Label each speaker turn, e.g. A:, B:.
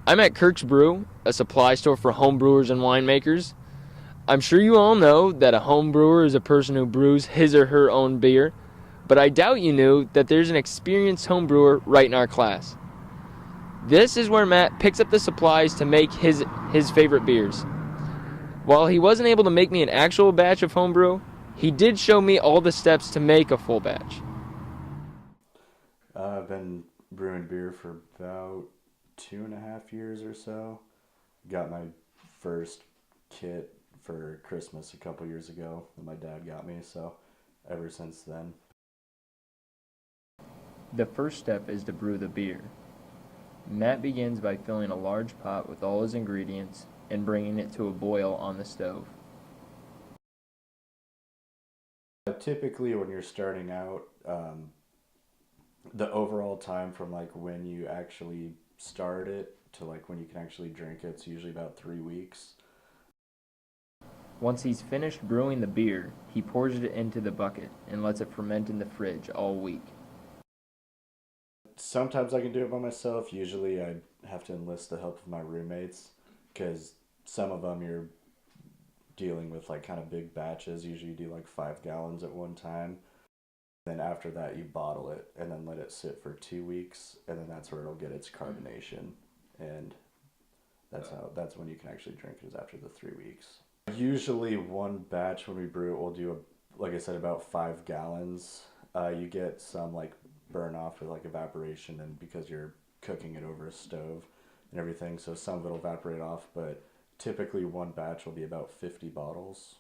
A: I'm at Kirk's Brew, a supply store for home brewers and winemakers. I'm sure you all know that a home brewer is a person who brews his or her own beer, but I doubt you knew that there's an experienced home brewer right in our class. This is where Matt picks up the supplies to make his favorite beers. While he wasn't able to make me an actual batch of homebrew, he did show me all the steps to make a full batch.
B: I've been brewing beer for about 2.5 years or so. Got my first kit for Christmas a couple years ago that my dad got me, so ever since then.
A: The first step is to brew the beer. Matt begins by filling a large pot with all his ingredients and bringing it to a boil on the stove.
B: Typically, when you're starting out, the overall time from like when you actually start it to like when you can actually drink it, it's usually about 3 weeks.
A: Once he's finished brewing the beer, he pours it into the bucket and lets it ferment in the fridge all week.
B: Sometimes I can do it by myself. Usually, I have to enlist the help of my roommates because some of them you're dealing with like kind of big batches. Usually, you do like 5 gallons at one time. Then after that, you bottle it and then let it sit for 2 weeks, and then that's where it'll get its carbonation, and that's when you can actually drink it is after the 3 weeks. Usually, one batch when we brew it, we'll do like I said, about 5 gallons. You get some like burn off with like evaporation, and because you're cooking it over a stove and everything, so some of it'll evaporate off, but typically one batch will be about 50 bottles.